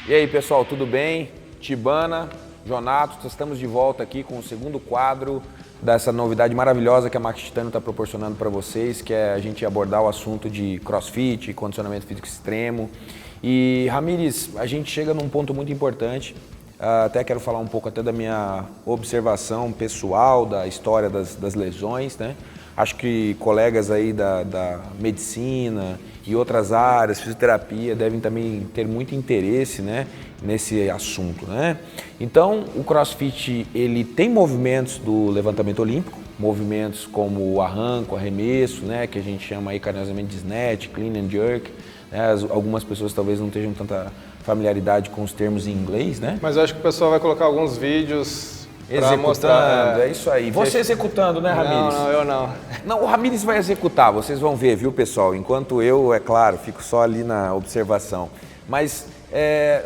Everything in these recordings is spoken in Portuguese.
E aí, pessoal, tudo bem? Tibana, Jonato, estamos de volta aqui com o segundo quadro dessa novidade maravilhosa que a Max Titânio está proporcionando para vocês, que é a gente abordar o assunto de crossfit, condicionamento físico extremo. E, Ramires, a gente chega num ponto muito importante, até quero falar um pouco até da minha observação pessoal, da história das lesões, né? Acho que colegas aí da medicina e outras áreas, fisioterapia, devem também ter muito interesse, né, nesse assunto, né? Então, o CrossFit, ele tem movimentos do levantamento olímpico, movimentos como o arranco, arremesso, né, que a gente chama aí carinhosamente de snatch, clean and jerk, né? Algumas pessoas talvez não tenham tanta familiaridade com os termos em inglês, né? Mas eu acho que o pessoal vai colocar alguns vídeos executando, mostrar, é isso aí. Você executando, né, Ramires? Não, eu não. Não, o Ramires vai executar, vocês vão ver, viu, pessoal? Enquanto eu, é claro, fico só ali na observação. Mas,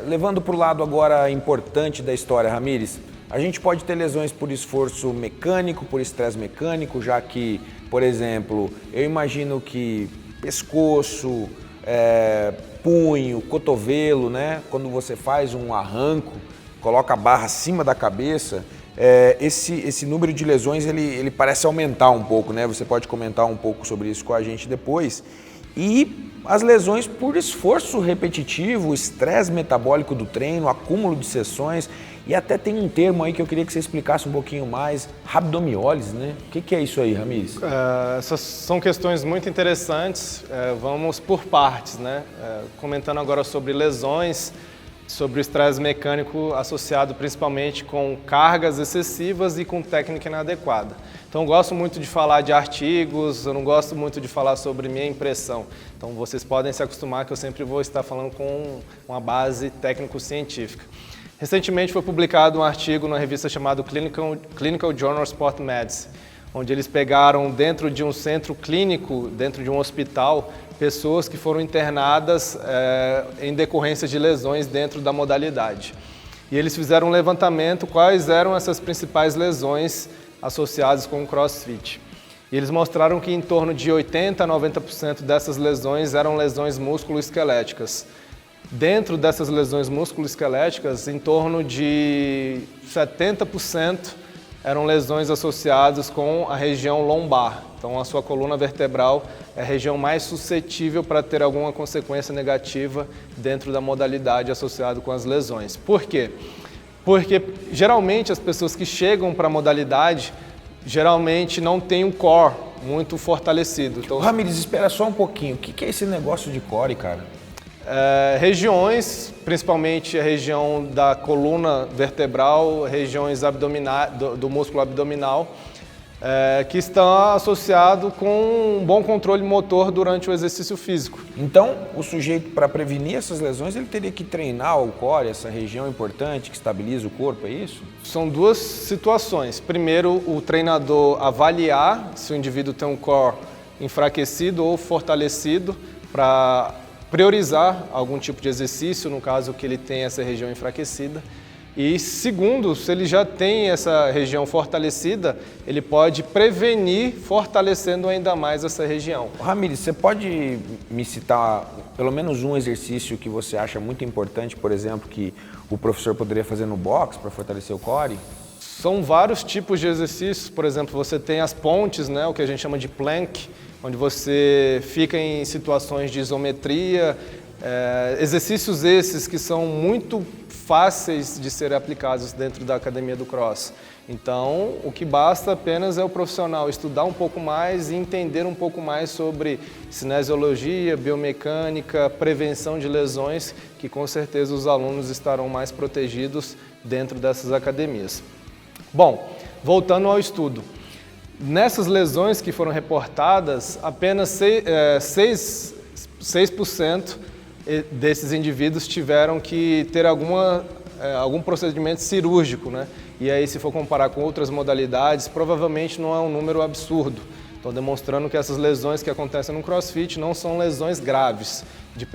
levando para o lado agora importante da história, Ramires, a gente pode ter lesões por esforço mecânico, por estresse mecânico, já que, por exemplo, eu imagino que pescoço, punho, cotovelo, né? Quando você faz um arranco, coloca a barra acima da cabeça, esse número de lesões ele parece aumentar um pouco, né? Você pode comentar um pouco sobre isso com a gente depois. E as lesões por esforço repetitivo, estresse metabólico do treino, acúmulo de sessões, e até tem um termo aí que eu queria que você explicasse um pouquinho mais, rabdomiólise, né? O que é isso aí, Ramires? Essas são questões muito interessantes, vamos por partes, né? Comentando agora sobre lesões, sobre o estresse mecânico associado principalmente com cargas excessivas e com técnica inadequada. Então eu gosto muito de falar de artigos, eu não gosto muito de falar sobre minha impressão. Então vocês podem se acostumar que eu sempre vou estar falando com uma base técnico-científica. Recentemente foi publicado um artigo na revista chamada Clinical Journal Sport Medicine, onde eles pegaram dentro de um centro clínico, dentro de um hospital, pessoas que foram internadas em decorrência de lesões dentro da modalidade. E eles fizeram um levantamento quais eram essas principais lesões associadas com o CrossFit. E eles mostraram que em torno de 80% a 90% dessas lesões eram lesões músculo-esqueléticas. Dentro dessas lesões músculo-esqueléticas, em torno de 70% eram lesões associadas com a região lombar. Então, a sua coluna vertebral é a região mais suscetível para ter alguma consequência negativa dentro da modalidade associada com as lesões. Por quê? Porque, geralmente, as pessoas que chegam para a modalidade, geralmente não têm um core muito fortalecido. Então, Ramires, espera só um pouquinho. O que é esse negócio de core, cara? Regiões, principalmente a região da coluna vertebral, regiões abdominais, do músculo abdominal, que estão associados com um bom controle motor durante o exercício físico. Então, o sujeito, para prevenir essas lesões, ele teria que treinar o core, essa região importante que estabiliza o corpo, é isso? São duas situações. Primeiro, o treinador avaliar se o indivíduo tem um core enfraquecido ou fortalecido para priorizar algum tipo de exercício, no caso que ele tem essa região enfraquecida. E segundo, se ele já tem essa região fortalecida, ele pode prevenir fortalecendo ainda mais essa região. Ramires, você pode me citar pelo menos um exercício que você acha muito importante, por exemplo, que o professor poderia fazer no box para fortalecer o core? São vários tipos de exercícios, por exemplo, você tem as pontes, né, o que a gente chama de plank, onde você fica em situações de isometria, exercícios esses que são muito fáceis de serem aplicados dentro da academia do cross. Então, o que basta apenas é o profissional estudar um pouco mais e entender um pouco mais sobre cinesiologia, biomecânica, prevenção de lesões, que com certeza os alunos estarão mais protegidos dentro dessas academias. Bom, voltando ao estudo. Nessas lesões que foram reportadas, apenas 6% desses indivíduos tiveram que ter algum procedimento cirúrgico, né? E aí, se for comparar com outras modalidades, provavelmente não é um número absurdo. Então, demonstrando que essas lesões que acontecem no CrossFit não são lesões graves, de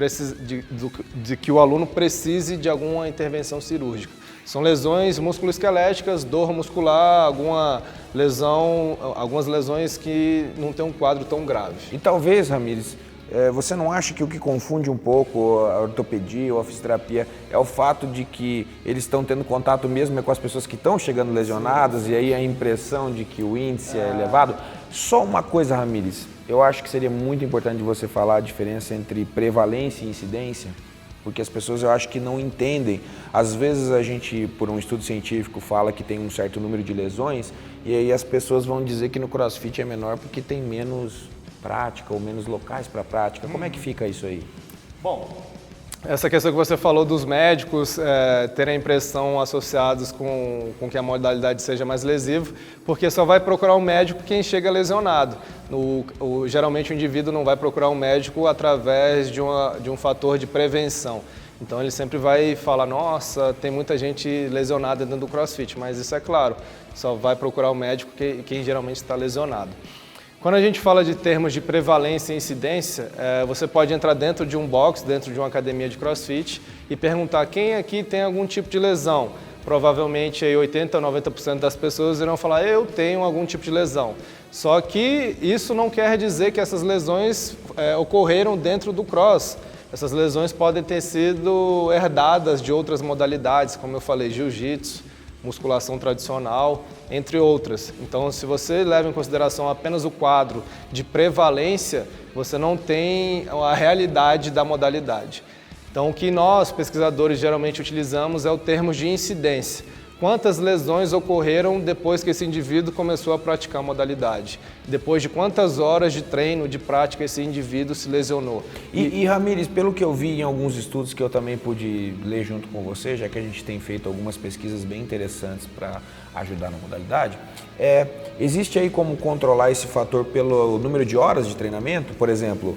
que o aluno precise de alguma intervenção cirúrgica. São lesões musculoesqueléticas, dor muscular, algumas lesões que não tem um quadro tão grave. E talvez, Ramires, Você não acha que o que confunde um pouco a ortopedia ou a fisioterapia é o fato de que eles estão tendo contato mesmo com as pessoas que estão chegando lesionadas, sim, e aí a impressão de que o índice é elevado? Só uma coisa, Ramires, eu acho que seria muito importante você falar a diferença entre prevalência e incidência, porque as pessoas eu acho que não entendem. Às vezes a gente, por um estudo científico, fala que tem um certo número de lesões e aí as pessoas vão dizer que no CrossFit é menor porque tem menos prática ou menos locais para prática. Como é que fica isso aí? Bom, essa questão que você falou dos médicos terem a impressão associados com que a modalidade seja mais lesiva, porque só vai procurar um médico quem chega lesionado. Geralmente o indivíduo não vai procurar um médico através de um fator de prevenção. Então ele sempre vai falar, nossa, tem muita gente lesionada dentro do CrossFit, mas isso é claro, só vai procurar o médico quem geralmente está lesionado. Quando a gente fala de termos de prevalência e incidência, você pode entrar dentro de um box, dentro de uma academia de CrossFit e perguntar quem aqui tem algum tipo de lesão. Provavelmente aí 80% ou 90% das pessoas irão falar, eu tenho algum tipo de lesão. Só que isso não quer dizer que essas lesões ocorreram dentro do cross. Essas lesões podem ter sido herdadas de outras modalidades, como eu falei, jiu-jitsu, musculação tradicional, entre outras. Então, se você leva em consideração apenas o quadro de prevalência, você não tem a realidade da modalidade. Então, o que nós, pesquisadores, geralmente utilizamos é o termo de incidência. Quantas lesões ocorreram depois que esse indivíduo começou a praticar a modalidade? Depois de quantas horas de treino, de prática, esse indivíduo se lesionou? E Ramires, pelo que eu vi em alguns estudos que eu também pude ler junto com você, já que a gente tem feito algumas pesquisas bem interessantes para ajudar na modalidade, existe aí como controlar esse fator pelo número de horas de treinamento? Por exemplo,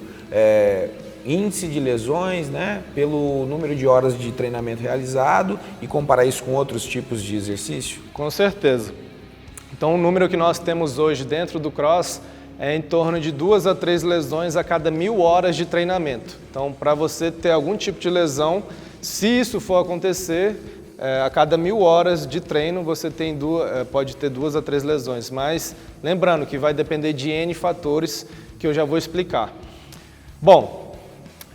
índice de lesões, né, pelo número de horas de treinamento realizado e comparar isso com outros tipos de exercício? Com certeza. Então, o número que nós temos hoje dentro do CROSS é em torno de 2 a 3 lesões a cada 1000 horas de treinamento. Então, para você ter algum tipo de lesão, se isso for acontecer, a cada 1000 horas de treino você pode ter 2 a 3 lesões. Mas, lembrando que vai depender de N fatores que eu já vou explicar. Bom,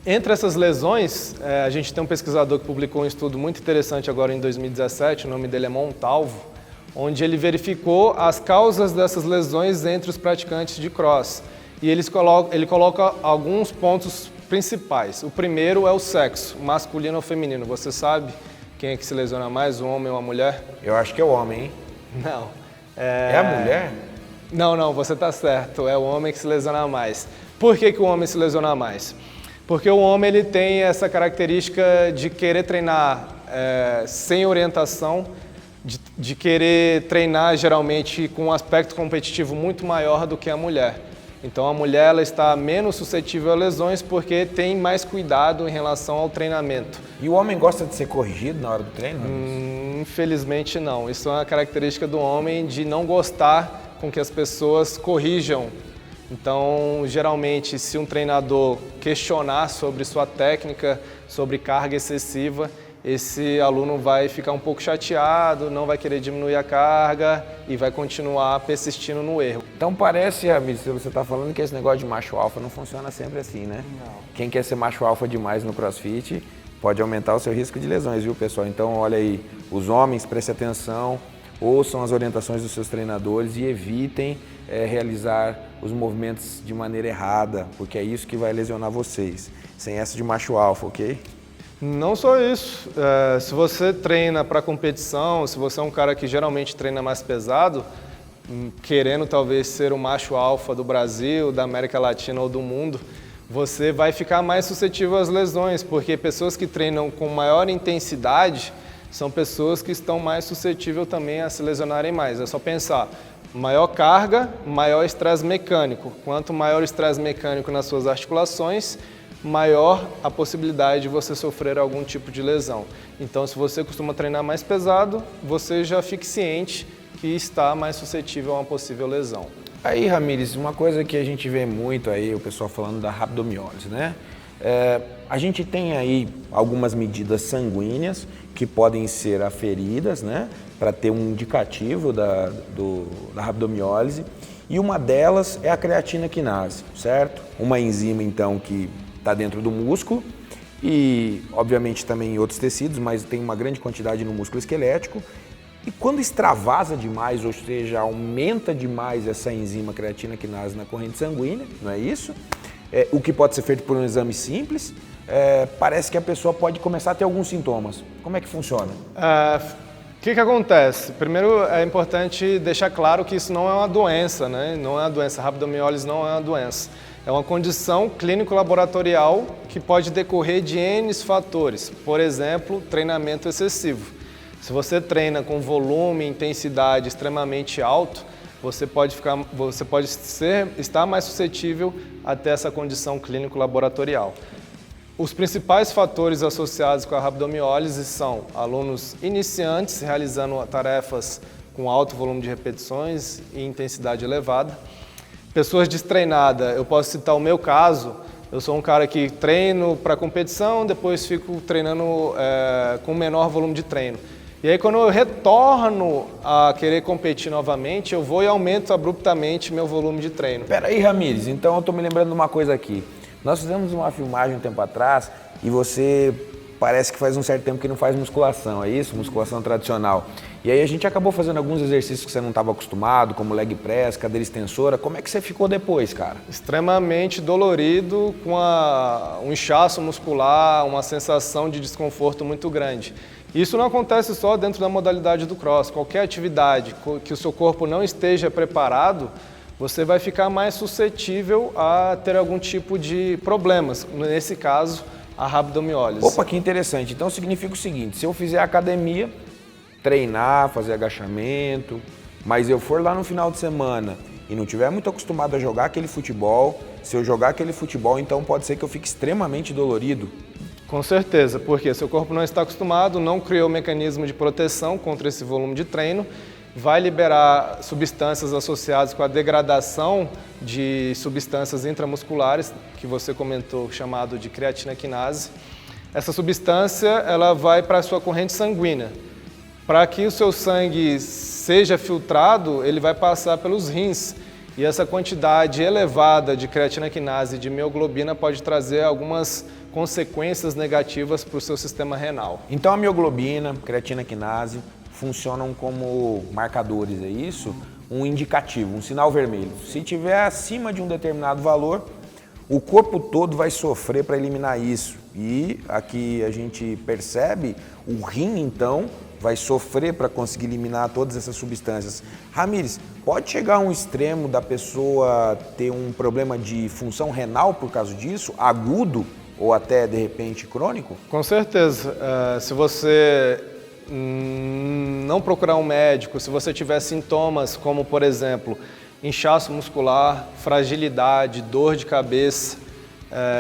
entre essas lesões, a gente tem um pesquisador que publicou um estudo muito interessante agora em 2017, o nome dele é Montalvo, onde ele verificou as causas dessas lesões entre os praticantes de cross. E ele coloca alguns pontos principais. O primeiro é o sexo, masculino ou feminino. Você sabe quem é que se lesiona mais, um homem ou uma mulher? Eu acho que é o homem, hein? Não. É a mulher? Não, você está certo, é o homem que se lesiona mais. Por que o homem se lesiona mais? Porque o homem ele tem essa característica de querer treinar sem orientação, de querer treinar geralmente com um aspecto competitivo muito maior do que a mulher. Então a mulher ela está menos suscetível a lesões porque tem mais cuidado em relação ao treinamento. E o homem gosta de ser corrigido na hora do treino? Infelizmente não. Isso é uma característica do homem de não gostar com que as pessoas corrijam. Então, geralmente, se um treinador questionar sobre sua técnica, sobre carga excessiva, esse aluno vai ficar um pouco chateado, não vai querer diminuir a carga e vai continuar persistindo no erro. Então parece, Ramires, você está falando que esse negócio de macho alfa não funciona sempre assim, né? Não. Quem quer ser macho alfa demais no CrossFit pode aumentar o seu risco de lesões, viu, pessoal? Então, olha aí, os homens, prestem atenção, ouçam as orientações dos seus treinadores e evitem realizar os movimentos de maneira errada, porque é isso que vai lesionar vocês, sem essa de macho alfa, ok? Não só isso, se você treina para competição, se você é um cara que geralmente treina mais pesado, querendo talvez ser o macho alfa do Brasil, da América Latina ou do mundo, você vai ficar mais suscetível às lesões, porque pessoas que treinam com maior intensidade são pessoas que estão mais suscetíveis também a se lesionarem mais. É só pensar, maior carga, maior estresse mecânico. Quanto maior o estresse mecânico nas suas articulações, maior a possibilidade de você sofrer algum tipo de lesão. Então, se você costuma treinar mais pesado, você já fique ciente que está mais suscetível a uma possível lesão. Aí, Ramires, uma coisa que a gente vê muito aí, o pessoal falando da rabdomiólise, né? A gente tem aí algumas medidas sanguíneas que podem ser aferidas, né? Para ter um indicativo da rabdomiólise. E uma delas é a creatina quinase, certo? Uma enzima, então, que está dentro do músculo e, obviamente, também em outros tecidos, mas tem uma grande quantidade no músculo esquelético. E quando extravasa demais, ou seja, aumenta demais essa enzima creatina quinase na corrente sanguínea, não é isso? O que pode ser feito por um exame simples, parece que a pessoa pode começar a ter alguns sintomas. Como é que funciona? O que acontece? Primeiro, é importante deixar claro que isso não é uma doença, né? Não é uma doença, a rabdomiólise não é uma doença. É uma condição clínico-laboratorial que pode decorrer de N fatores. Por exemplo, treinamento excessivo. Se você treina com volume e intensidade extremamente alto, você pode estar mais suscetível a ter essa condição clínico-laboratorial. Os principais fatores associados com a rabdomiólise são alunos iniciantes realizando tarefas com alto volume de repetições e intensidade elevada. Pessoas destreinadas, eu posso citar o meu caso, eu sou um cara que treino para competição, depois fico treinando com menor volume de treino. E aí quando eu retorno a querer competir novamente, eu vou e aumento abruptamente meu volume de treino. Peraí, Ramires, então eu estou me lembrando de uma coisa aqui. Nós fizemos uma filmagem um tempo atrás e você parece que faz um certo tempo que não faz musculação, é isso? Musculação tradicional. E aí a gente acabou fazendo alguns exercícios que você não estava acostumado, como leg press, cadeira extensora. Como é que você ficou depois, cara? Extremamente dolorido, com um inchaço muscular, uma sensação de desconforto muito grande. Isso não acontece só dentro da modalidade do cross. Qualquer atividade que o seu corpo não esteja preparado, você vai ficar mais suscetível a ter algum tipo de problemas. Nesse caso, a rabdomiólise. Opa, que interessante. Então significa o seguinte, se eu fizer academia, treinar, fazer agachamento, mas eu for lá no final de semana e não estiver muito acostumado a jogar aquele futebol, se eu jogar aquele futebol, então pode ser que eu fique extremamente dolorido. Com certeza, porque seu corpo não está acostumado, não criou mecanismo de proteção contra esse volume de treino, vai liberar substâncias associadas com a degradação de substâncias intramusculares, que você comentou, chamado de creatina quinase. Essa substância ela vai para a sua corrente sanguínea. Para que o seu sangue seja filtrado, ele vai passar pelos rins. E essa quantidade elevada de creatina quinase e de mioglobina pode trazer algumas consequências negativas para o seu sistema renal. Então a mioglobina, creatina quinase, funcionam como marcadores, é isso? Um indicativo, um sinal vermelho. Se tiver acima de um determinado valor, o corpo todo vai sofrer para eliminar isso. E aqui a gente percebe, o rim então vai sofrer para conseguir eliminar todas essas substâncias. Ramires, pode chegar a um extremo da pessoa ter um problema de função renal por causa disso, agudo ou até de repente crônico? Com certeza. Se você não procurar um médico, se você tiver sintomas como, por exemplo, inchaço muscular, fragilidade, dor de cabeça,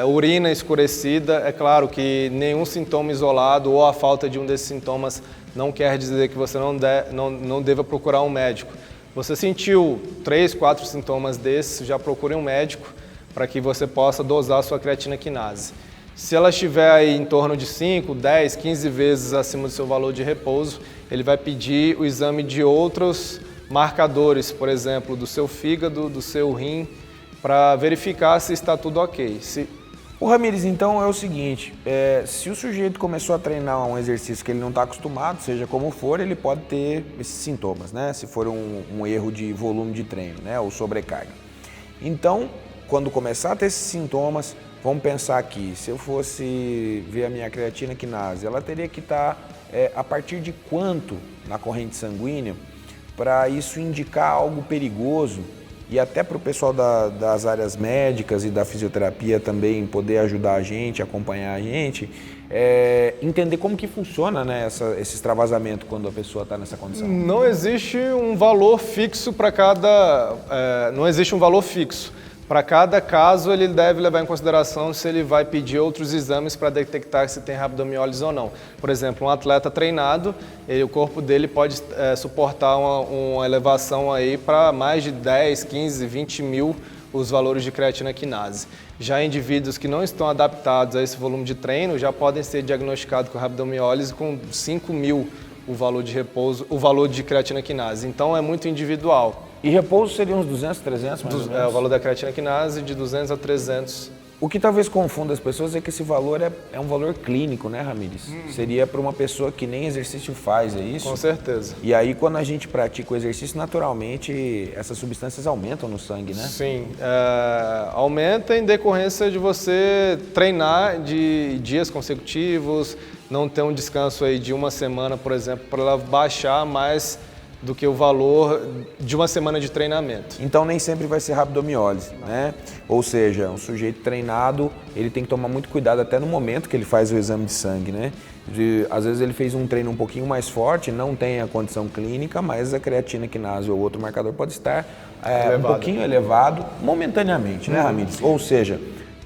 urina escurecida, é claro que nenhum sintoma isolado ou a falta de um desses sintomas não quer dizer que você não deva procurar um médico. Você sentiu 3, 4 sintomas desses, já procure um médico para que você possa dosar a sua creatina quinase. Se ela estiver aí em torno de 5, 10, 15 vezes acima do seu valor de repouso, ele vai pedir o exame de outros marcadores, por exemplo, do seu fígado, do seu rim, para verificar se está tudo ok. O Ramires, então é o seguinte, se o sujeito começou a treinar um exercício que ele não está acostumado, seja como for, ele pode ter esses sintomas, né? Se for um erro de volume de treino, né? Ou sobrecarga. Então, quando começar a ter esses sintomas, vamos pensar aqui, se eu fosse ver a minha creatina quinase, ela teria que estar a partir de quanto na corrente sanguínea para isso indicar algo perigoso e até para o pessoal das áreas médicas e da fisioterapia também poder ajudar a gente, acompanhar a gente, entender como que funciona, né, esse extravasamento quando a pessoa está nessa condição. Não existe um valor fixo para não existe um valor fixo. Para cada caso, ele deve levar em consideração se ele vai pedir outros exames para detectar se tem rabdomiólise ou não. Por exemplo, um atleta treinado, o corpo dele pode suportar uma elevação aí para mais de 10, 15, 20 mil os valores de creatina quinase. Já indivíduos que não estão adaptados a esse volume de treino já podem ser diagnosticados com rabdomiólise com 5 mil o valor de repouso, o valor de creatina quinase. Então é muito individual. E repouso seria uns 200, 300 mais ou menos? O valor da creatina quinase de 200 a 300. O que talvez confunda as pessoas é que esse valor é um valor clínico, né, Ramires? Seria para uma pessoa que nem exercício faz, é isso? Com certeza. E aí, quando a gente pratica o exercício, naturalmente, essas substâncias aumentam no sangue, né? Sim, aumenta em decorrência de você treinar de dias consecutivos, não ter um descanso aí de uma semana, por exemplo, para ela baixar mais do que o valor de uma semana de treinamento. Então nem sempre vai ser rabdomiólise, né? Ou seja, um sujeito treinado, ele tem que tomar muito cuidado até no momento que ele faz o exame de sangue, né? Às vezes ele fez um treino um pouquinho mais forte, não tem a condição clínica, mas a creatina quinase ou outro marcador pode estar um pouquinho elevado momentaneamente, né, Ramires? Ou seja,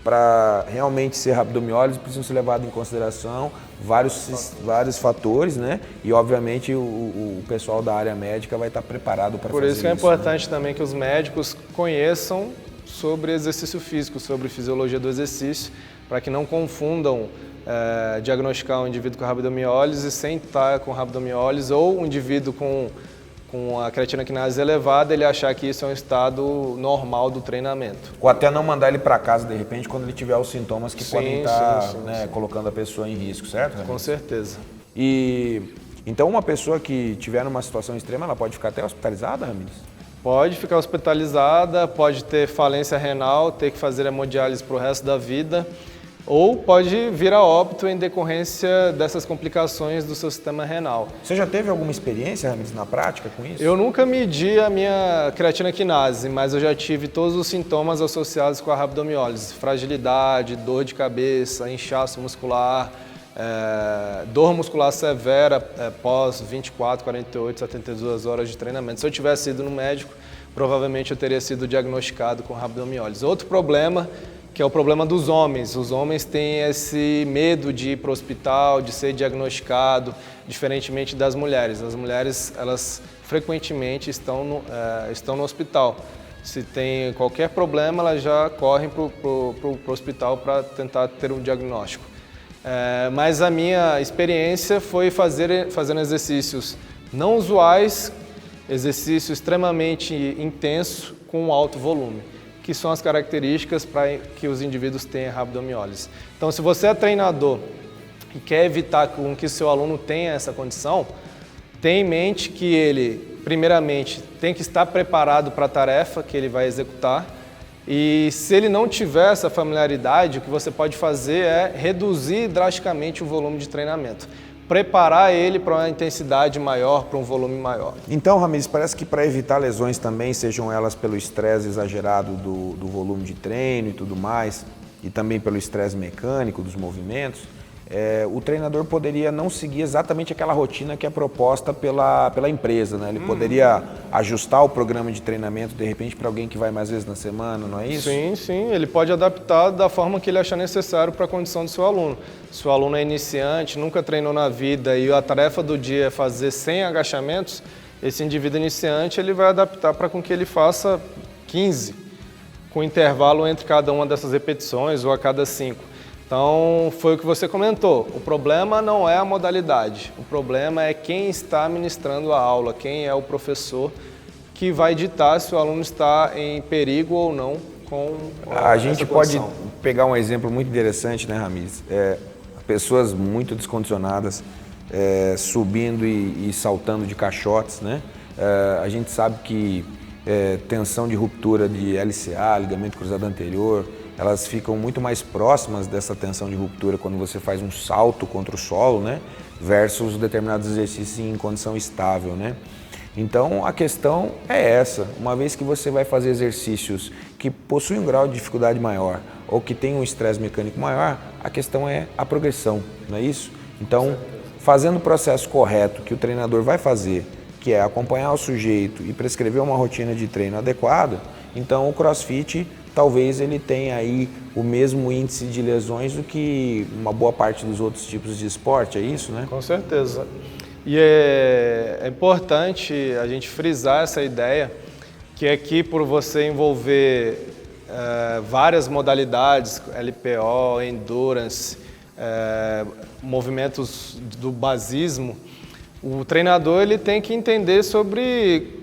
para realmente ser rabdomiólise, precisam ser levados em consideração vários fatores, né? E, obviamente, o pessoal da área médica vai estar preparado para fazer isso. Por isso que é importante também que os médicos conheçam sobre exercício físico, sobre fisiologia do exercício, para que não confundam diagnosticar um indivíduo com rabdomiólise sem estar com rabdomiólise ou um indivíduo com a creatina quinase elevada, ele achar que isso é um estado normal do treinamento. Ou até não mandar ele para casa, de repente, quando ele tiver os sintomas que podem estar colocando a pessoa em risco, certo, Ramires? Com certeza. E então uma pessoa que tiver numa situação extrema, ela pode ficar até hospitalizada, Ramires? Pode ficar hospitalizada, pode ter falência renal, ter que fazer hemodiálise para o resto da vida, ou pode vir a óbito em decorrência dessas complicações do seu sistema renal. Você já teve alguma experiência, Ramires, na prática com isso? Eu nunca medi a minha creatina quinase, mas eu já tive todos os sintomas associados com a rabdomiólise. Fragilidade, dor de cabeça, inchaço muscular, dor muscular severa pós 24, 48, 72 horas de treinamento. Se eu tivesse ido no médico, provavelmente eu teria sido diagnosticado com rabdomiólise. Outro problema, que é o problema dos homens. Os homens têm esse medo de ir para o hospital, de ser diagnosticado, diferentemente das mulheres. As mulheres, elas frequentemente estão no hospital. Se tem qualquer problema, elas já correm para o hospital para tentar ter um diagnóstico. Mas a minha experiência foi fazendo exercícios não usuais, exercício extremamente intenso com alto volume, que são as características para que os indivíduos tenham rabdomiólise. Então, se você é treinador e quer evitar que seu aluno tenha essa condição, tenha em mente que ele, primeiramente, tem que estar preparado para a tarefa que ele vai executar. E se ele não tiver essa familiaridade, o que você pode fazer é reduzir drasticamente o volume de treinamento. Preparar ele para uma intensidade maior, para um volume maior. Então, Ramires, parece que para evitar lesões também, sejam elas pelo estresse exagerado do volume de treino e tudo mais, e também pelo estresse mecânico dos movimentos, o treinador poderia não seguir exatamente aquela rotina que é proposta pela empresa, né? Ele poderia ajustar o programa de treinamento, de repente, para alguém que vai mais vezes na semana, não é isso? Sim, sim. Ele pode adaptar da forma que ele achar necessário para a condição do seu aluno. Se o aluno é iniciante, nunca treinou na vida e a tarefa do dia é fazer 100 agachamentos, esse indivíduo iniciante ele vai adaptar para com que ele faça 15, com intervalo entre cada uma dessas repetições ou a cada 5. Então, foi o que você comentou. O problema não é a modalidade, o problema é quem está ministrando a aula, quem é o professor que vai ditar se o aluno está em perigo ou não com a gente pode pegar um exemplo muito interessante, né, Ramires? Pessoas muito descondicionadas subindo e saltando de caixotes, né? A gente sabe que tensão de ruptura de LCA, ligamento cruzado anterior, elas ficam muito mais próximas dessa tensão de ruptura quando você faz um salto contra o solo, né? Versus determinados exercícios em condição estável, né? Então a questão é essa, uma vez que você vai fazer exercícios que possuem um grau de dificuldade maior ou que tem um estresse mecânico maior, a questão é a progressão, não é isso? Então, fazendo o processo correto que o treinador vai fazer, que é acompanhar o sujeito e prescrever uma rotina de treino adequada, então o CrossFit talvez ele tenha aí o mesmo índice de lesões do que uma boa parte dos outros tipos de esporte, é isso, né? Com certeza. E é importante a gente frisar essa ideia, que aqui por você envolver várias modalidades, LPO, Endurance, movimentos do basismo, o treinador ele tem que entender sobre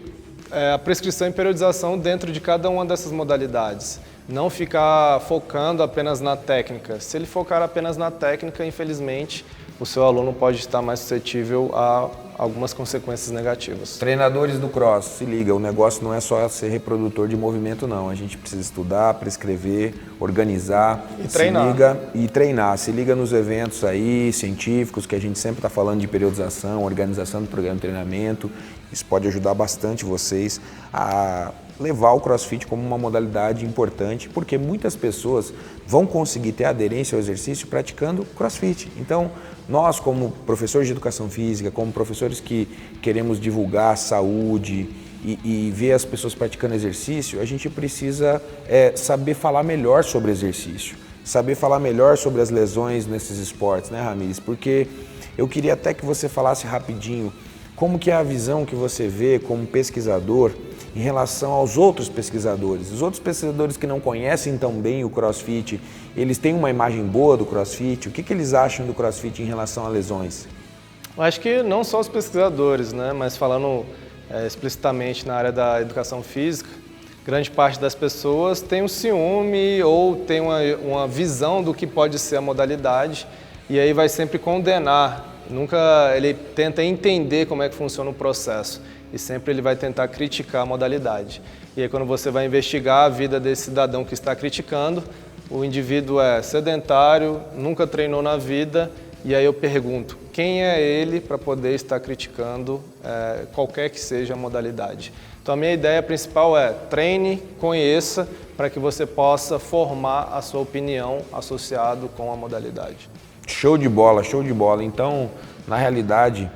a prescrição e periodização dentro de cada uma dessas modalidades. Não ficar focando apenas na técnica. Se ele focar apenas na técnica, infelizmente, o seu aluno pode estar mais suscetível a algumas consequências negativas. Treinadores do cross, se liga, o negócio não é só ser reprodutor de movimento não, a gente precisa estudar, prescrever, organizar, e treinar. Se liga e treinar, se liga nos eventos aí, científicos, que a gente sempre está falando de periodização, organização do programa de treinamento, isso pode ajudar bastante vocês a levar o CrossFit como uma modalidade importante, porque muitas pessoas vão conseguir ter aderência ao exercício praticando CrossFit. Então, nós como professores de educação física, como professores que queremos divulgar saúde e ver as pessoas praticando exercício, a gente precisa saber falar melhor sobre exercício, saber falar melhor sobre as lesões nesses esportes, né, Ramires? Porque eu queria até que você falasse rapidinho como que é a visão que você vê como pesquisador em relação aos outros pesquisadores. Os outros pesquisadores que não conhecem tão bem o CrossFit, eles têm uma imagem boa do CrossFit? O que eles acham do CrossFit em relação a lesões? Eu acho que não só os pesquisadores, né, mas falando explicitamente na área da educação física, grande parte das pessoas tem um ciúme ou tem uma visão do que pode ser a modalidade e aí vai sempre condenar. Nunca ele tenta entender como é que funciona o processo e sempre ele vai tentar criticar a modalidade. E aí quando você vai investigar a vida desse cidadão que está criticando, o indivíduo é sedentário, nunca treinou na vida, e aí eu pergunto, quem é ele para poder estar criticando qualquer que seja a modalidade? Então a minha ideia principal é treine, conheça, para que você possa formar a sua opinião associado com a modalidade. Show de bola, show de bola. Então, na realidade,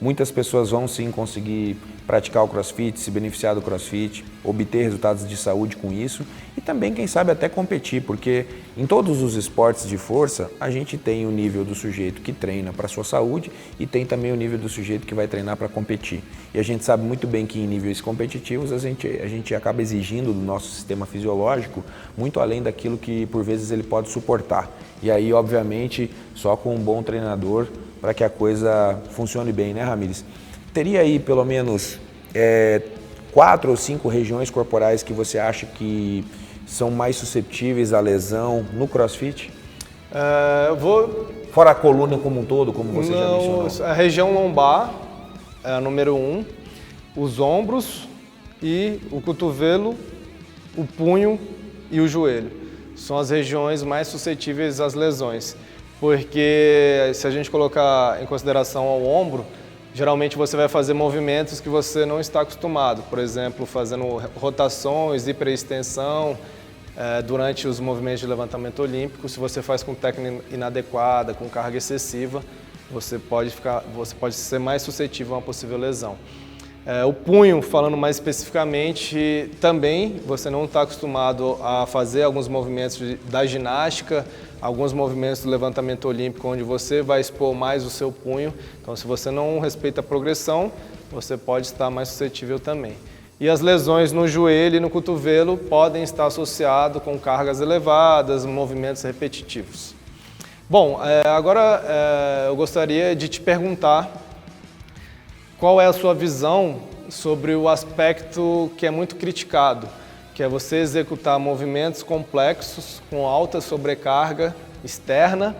muitas pessoas vão sim conseguir praticar o CrossFit, se beneficiar do CrossFit, obter resultados de saúde com isso e também, quem sabe, até competir, porque em todos os esportes de força, a gente tem o nível do sujeito que treina para a sua saúde e tem também o nível do sujeito que vai treinar para competir. E a gente sabe muito bem que em níveis competitivos a gente acaba exigindo do nosso sistema fisiológico muito além daquilo que por vezes ele pode suportar. E aí, obviamente, só com um bom treinador para que a coisa funcione bem, né, Ramires? Teria aí pelo menos 4 ou 5 regiões corporais que você acha que são mais suscetíveis à lesão no CrossFit? Fora a coluna como um todo, como você já mencionou. A região lombar é a número 1, os ombros e o cotovelo, o punho e o joelho. São as regiões mais suscetíveis às lesões, porque se a gente colocar em consideração ao ombro, geralmente você vai fazer movimentos que você não está acostumado, por exemplo, fazendo rotações, hiperextensão, durante os movimentos de levantamento olímpico. Se você faz com técnica inadequada, com carga excessiva, você pode ser mais suscetível a uma possível lesão. O punho, falando mais especificamente, também você não está acostumado a fazer alguns movimentos da ginástica, alguns movimentos do levantamento olímpico, onde você vai expor mais o seu punho. Então, se você não respeita a progressão, você pode estar mais suscetível também. E as lesões no joelho e no cotovelo podem estar associadas com cargas elevadas, movimentos repetitivos. Bom, agora eu gostaria de te perguntar qual é a sua visão sobre o aspecto que é muito criticado, que é você executar movimentos complexos com alta sobrecarga externa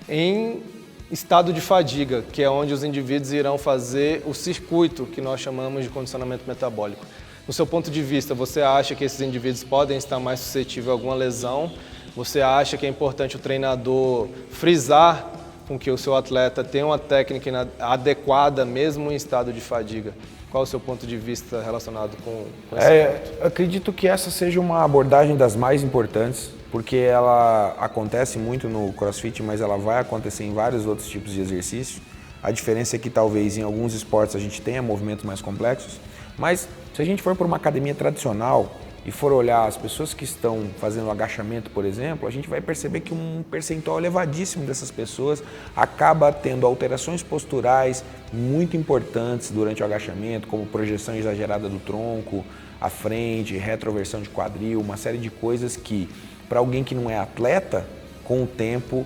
em estado de fadiga, que é onde os indivíduos irão fazer o circuito que nós chamamos de condicionamento metabólico. No seu ponto de vista, você acha que esses indivíduos podem estar mais suscetíveis a alguma lesão? Você acha que é importante o treinador frisar com que o seu atleta tenha uma técnica adequada mesmo em estado de fadiga? Qual é o seu ponto de vista relacionado com esse ponto? Acredito que essa seja uma abordagem das mais importantes, porque ela acontece muito no CrossFit, mas ela vai acontecer em vários outros tipos de exercício. A diferença é que talvez em alguns esportes a gente tenha movimentos mais complexos, mas se a gente for para uma academia tradicional e for olhar as pessoas que estão fazendo agachamento, por exemplo, a gente vai perceber que um percentual elevadíssimo dessas pessoas acaba tendo alterações posturais muito importantes durante o agachamento, como projeção exagerada do tronco, à frente, retroversão de quadril, uma série de coisas que, para alguém que não é atleta, com o tempo,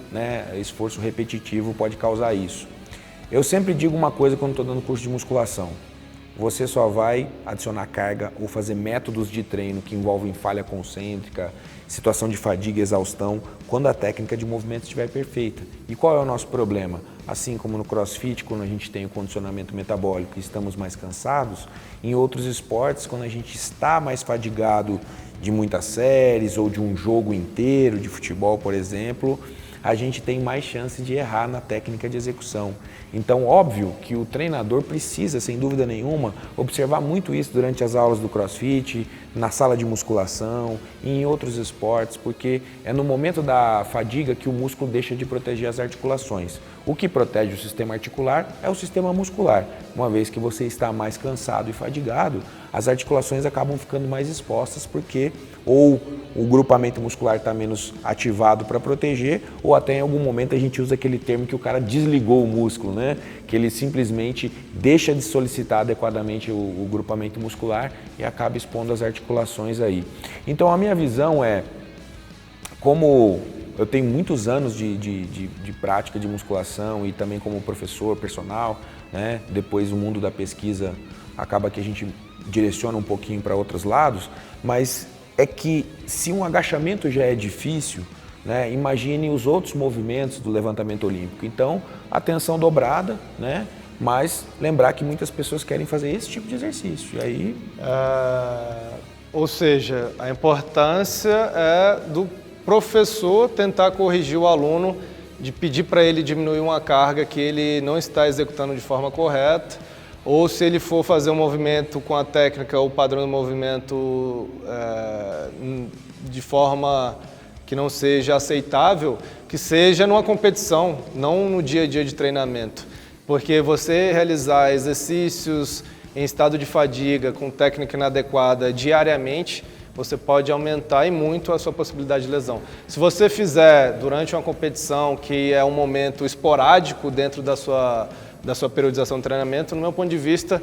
esforço repetitivo pode causar isso. Eu sempre digo uma coisa quando estou dando curso de musculação. você só vai adicionar carga ou fazer métodos de treino que envolvem falha concêntrica, situação de fadiga e exaustão, quando a técnica de movimento estiver perfeita. E qual é o nosso problema? Assim como no CrossFit, quando a gente tem o condicionamento metabólico e estamos mais cansados, em outros esportes, quando a gente está mais fadigado de muitas séries ou de um jogo inteiro de futebol, por exemplo, a gente tem mais chance de errar na técnica de execução. Então, óbvio que o treinador precisa, sem dúvida nenhuma, observar muito isso durante as aulas do CrossFit, na sala de musculação e em outros esportes, porque é no momento da fadiga que o músculo deixa de proteger as articulações. O que protege o sistema articular é o sistema muscular. Uma vez que você está mais cansado e fadigado, as articulações acabam ficando mais expostas porque ou o grupamento muscular está menos ativado para proteger, ou até em algum momento a gente usa aquele termo que o cara desligou o músculo, né? Que ele simplesmente deixa de solicitar adequadamente o grupamento muscular e acaba expondo as articulações aí. Então a minha visão é, como eu tenho muitos anos de prática de musculação e também como professor personal, né? Depois o mundo da pesquisa acaba que a gente direciona um pouquinho para outros lados, mas é que se um agachamento já é difícil, né, imagine os outros movimentos do levantamento olímpico. Então, atenção dobrada, né, mas lembrar que muitas pessoas querem fazer esse tipo de exercício. E aí... Ou seja, a importância é do professor tentar corrigir o aluno, de pedir para ele diminuir uma carga que ele não está executando de forma correta, ou se ele for fazer um movimento com a técnica ou o padrão do movimento de forma que não seja aceitável, que seja numa competição, não no dia a dia de treinamento. Porque você realizar exercícios em estado de fadiga, com técnica inadequada diariamente, você pode aumentar e muito a sua possibilidade de lesão. Se você fizer durante uma competição, que é um momento esporádico dentro da sua periodização de treinamento, no meu ponto de vista,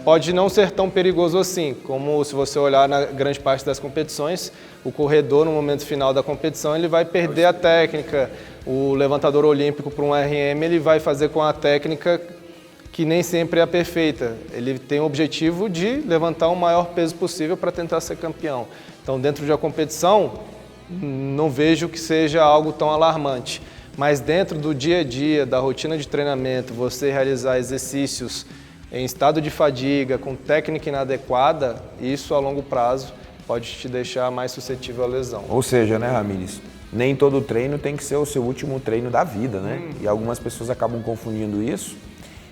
pode não ser tão perigoso assim, como se você olhar na grande parte das competições, o corredor no momento final da competição ele vai perder a técnica, o levantador olímpico para um RM ele vai fazer com a técnica que nem sempre é a perfeita, ele tem o objetivo de levantar o maior peso possível para tentar ser campeão. Então dentro de uma competição não vejo que seja algo tão alarmante. Mas dentro do dia a dia, da rotina de treinamento, você realizar exercícios em estado de fadiga, com técnica inadequada, isso a longo prazo pode te deixar mais suscetível à lesão. Ou seja, né, Ramires, nem todo treino tem que ser o seu último treino da vida, né? E algumas pessoas acabam confundindo isso.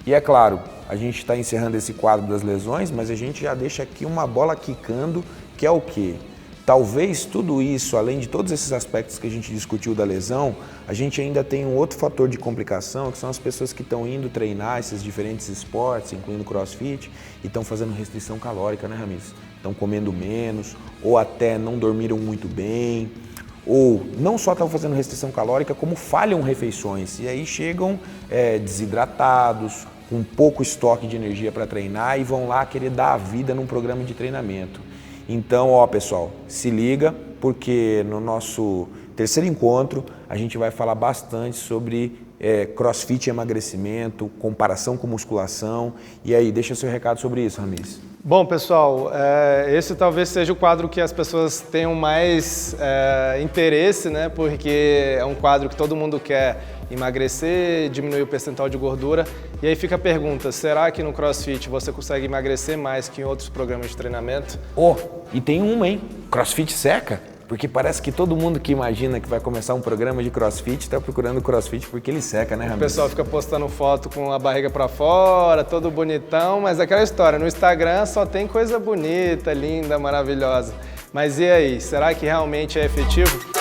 E é claro, a gente está encerrando esse quadro das lesões, mas a gente já deixa aqui uma bola quicando, que é o quê? Talvez tudo isso, além de todos esses aspectos que a gente discutiu da lesão, a gente ainda tem um outro fator de complicação, que são as pessoas que estão indo treinar esses diferentes esportes, incluindo CrossFit, e estão fazendo restrição calórica, né, Ramires? Estão comendo menos, ou até não dormiram muito bem, ou não só estão fazendo restrição calórica, como falham refeições, e aí chegam desidratados, com pouco estoque de energia para treinar e vão lá querer dar a vida num programa de treinamento. Então, ó pessoal, se liga, porque no nosso terceiro encontro a gente vai falar bastante sobre CrossFit e emagrecimento, comparação com musculação. E aí, deixa seu recado sobre isso, Ramires. Bom, pessoal, esse talvez seja o quadro que as pessoas tenham mais interesse, né? Porque é um quadro que todo mundo quer emagrecer, diminuir o percentual de gordura. E aí fica a pergunta, será que no CrossFit você consegue emagrecer mais que em outros programas de treinamento? E tem uma, hein? CrossFit seca? Porque parece que todo mundo que imagina que vai começar um programa de CrossFit está procurando CrossFit porque ele seca, né, Ramires? O pessoal fica postando foto com a barriga para fora, todo bonitão, mas aquela história, no Instagram só tem coisa bonita, linda, maravilhosa. Mas e aí, será que realmente é efetivo?